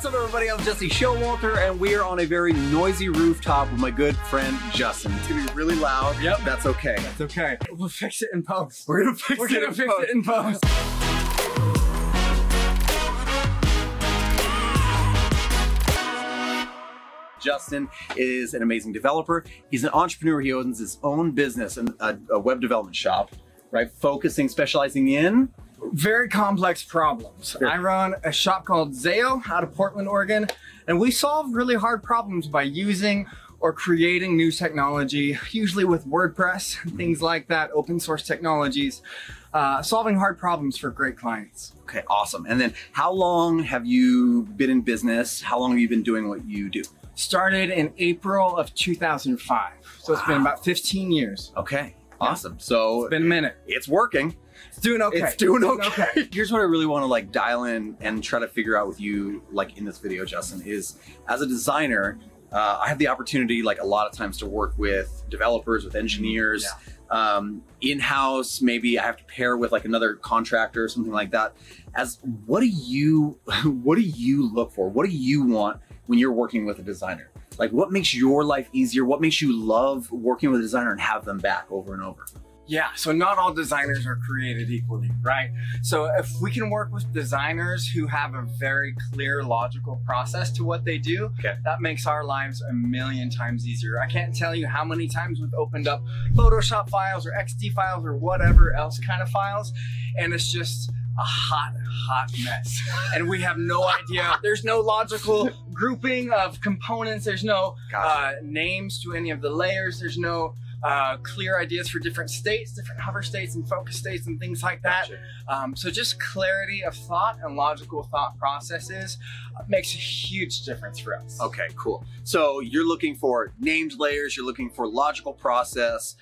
What's up, everybody? I'm Jesse Showalter, and we are on a very noisy rooftop with my good friend Justin. It's gonna be really loud. Yep. That's okay. It's okay. We'll fix it in post. We're gonna fix it in post. Justin is an amazing developer. He's an entrepreneur. He owns his own business and a web development shop, right? Specializing in very complex problems. Sure. I run a shop called Zayo out of Portland, Oregon, and we solve really hard problems by using or creating new technology, usually with WordPress, things like that, open source technologies, solving hard problems for great clients. Okay, awesome. And then how long have you been in business? How long have you been doing what you do? Started in April of 2005. So It's been about 15 years. Okay, awesome. So It's been a minute. It's working. It's doing okay. It's doing okay. Here's what I really want to like dial in and try to figure out with you, like in this video, Justin, is as a designer, I have the opportunity, like a lot of times, to work with developers, with engineers, in-house. Maybe I have to pair with like another contractor or something like that. What do you look for? What do you want when you're working with a designer? Like, what makes your life easier? What makes you love working with a designer and have them back over and over? Yeah, so not all designers are created equally, right? So if we can work with designers who have a very clear, logical process to what they do, that makes our lives a million times easier. I can't tell you how many times we've opened up Photoshop files or XD files or whatever else kind of files, and it's just a hot mess. And we have no idea. There's no logical grouping of components. There's no names to any of the layers. There's no clear ideas for different states, different hover states and focus states and things like that. So just clarity of thought and logical thought processes makes a huge difference for us. Okay, cool. So you're looking for named layers, you're looking for logical process,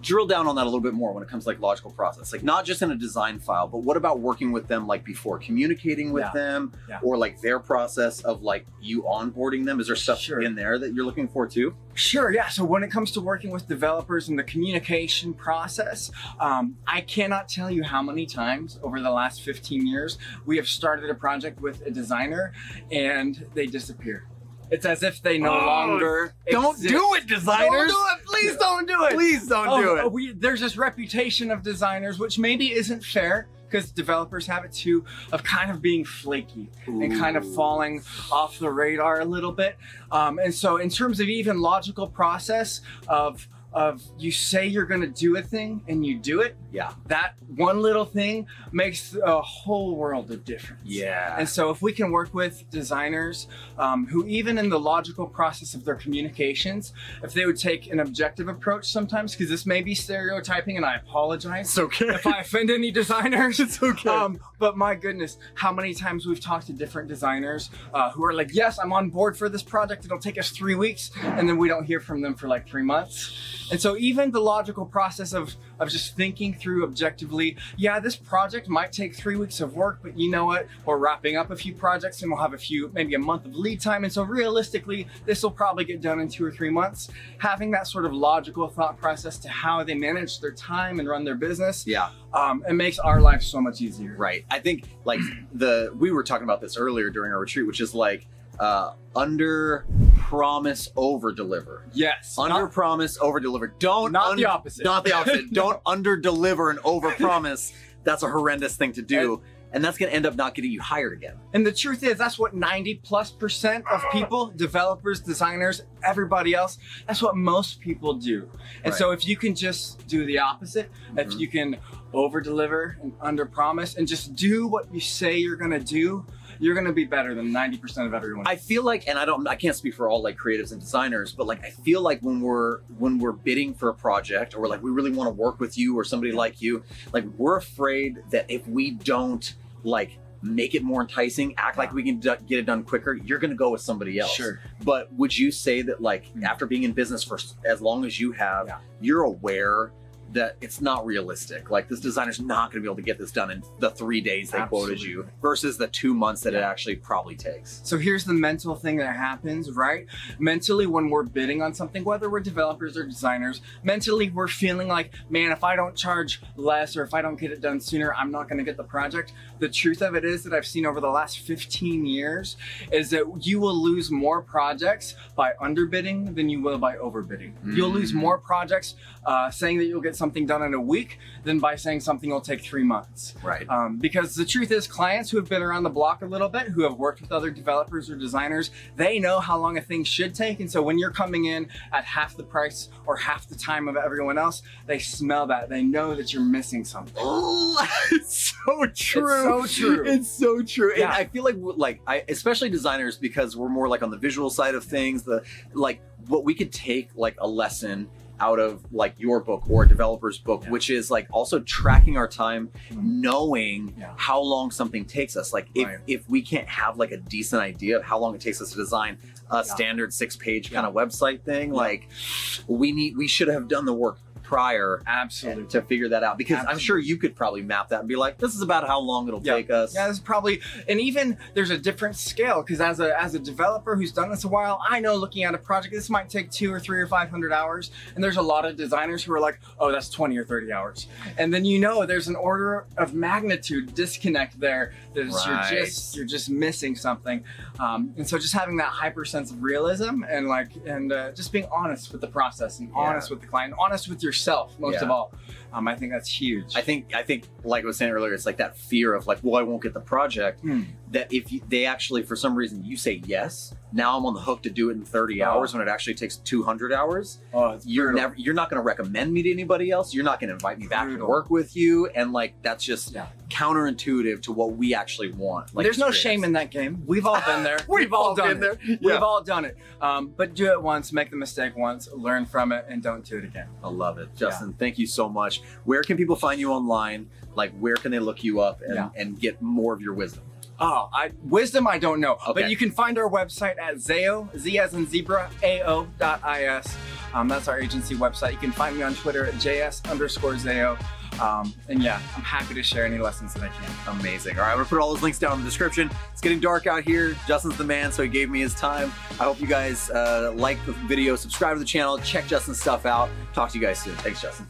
drill down on that a little bit more when it comes to like logical process, like not just in a design file, but what about working with them like before, communicating with them, or like their process of like you onboarding them? Is there stuff in there that you're looking for too? Sure, yeah. So when it comes to working with developers and the communication process, I cannot tell you how many times over the last 15 years we have started a project with a designer and they disappear. It's as if they no longer Don't do it, designers! Don't do it! Please don't do it! Please don't do it! There's this reputation of designers, which maybe isn't fair, because developers have it too, of kind of being flaky and kind of falling off the radar a little bit. And so in terms of even logical process of you say you're gonna do a thing and you do it, that one little thing makes a whole world of difference. And so if we can work with designers who even in the logical process of their communications, if they would take an objective approach sometimes, because this may be stereotyping and I apologize it's okay if I offend any designers. It's okay. But my goodness, how many times we've talked to different designers who are like, yes, I'm on board for this project, it'll take us 3 weeks, and then we don't hear from them for like 3 months. And so even the logical process of just thinking through objectively, yeah, this project might take 3 weeks of work, but you know what? We're wrapping up a few projects and we'll have maybe a month of lead time. And so realistically, this will probably get done in 2 or 3 months. Having that sort of logical thought process to how they manage their time and run their business, it makes our life so much easier. Right. I think like we were talking about this earlier during our retreat, which is like, under promise, over deliver. Yes. Under promise, over deliver. Not the opposite. Not the opposite. Don't under deliver and over promise. That's a horrendous thing to do. And that's going to end up not getting you hired again. And the truth is, that's what 90+% of people, developers, designers, everybody else, that's what most people do. And so if you can just do the opposite, if you can over deliver and under promise and just do what you say you're going to do, you're gonna be better than 90% of everyone. I feel like, and I can't speak for all like creatives and designers, but like I feel like when we're bidding for a project, or like we really want to work with you or somebody like you, like we're afraid that if we don't like make it more enticing, act like we can get it done quicker, you're gonna go with somebody else. Sure. But would you say that like after being in business for as long as you have, you're aware that it's not realistic. Like this designer's not going to be able to get this done in the 3 days they quoted you versus the 2 months that it actually probably takes. So here's the mental thing that happens, right? Mentally, when we're bidding on something, whether we're developers or designers, mentally we're feeling like, man, if I don't charge less or if I don't get it done sooner, I'm not going to get the project. The truth of it is that I've seen over the last 15 years is that you will lose more projects by underbidding than you will by overbidding. You'll lose more projects saying that you'll get something done in a week than by saying something will take 3 months. Right. Because the truth is, clients who have been around the block a little bit, who have worked with other developers or designers, they know how long a thing should take. And so when you're coming in at half the price or half the time of everyone else, they smell that. They know that you're missing something. Oh, it's so true. It's so true. It's so true. Yeah. And I feel like especially designers, because we're more like on the visual side of things, what we could take like a lesson out of like your book or a developer's book, which is like also tracking our time, knowing how long something takes us. Like if we can't have like a decent idea of how long it takes us to design a standard 6-page kind of website thing, like we should have done the work prior to figure that out, because I'm sure you could probably map that and be like, this is about how long it'll take us. Yeah, this is probably, and even there's a different scale, because as a developer who's done this a while, I know looking at a project, this might take 200 or 300 or 500 hours, and there's a lot of designers who are like, oh, that's 20 or 30 hours. And then there's an order of magnitude disconnect there. You're just missing something. And so just having that hyper sense of realism and just being honest with the process and honest with the client, honest with yourself most of all. I think that's huge. I think like I was saying earlier, it's like that fear of like, well, I won't get the project. That if they actually, for some reason, you say yes, now I'm on the hook to do it in 30 hours when it actually takes 200 hours. You're not going to recommend me to anybody else. You're not going to invite me back to work with you. And like, that's just counterintuitive to what we actually want. Like, there's no shame in that game. We've all been there. We've all done it. We've all done it. But do it once, make the mistake once, learn from it, and don't do it again. I love it. Justin, thank you so much. Where can people find you online? Like, where can they look you up and get more of your wisdom? Wisdom, I don't know. But you can find our website at Zayo, Z as in zebra, AO.is. That's our agency website. You can find me on Twitter at JS_Zayo. And yeah, I'm happy to share any lessons that I can. Amazing. All right, I'm gonna put all those links down in the description. It's getting dark out here. Justin's the man, so he gave me his time. I hope you guys like the video, subscribe to the channel, check Justin's stuff out. Talk to you guys soon. Thanks, Justin.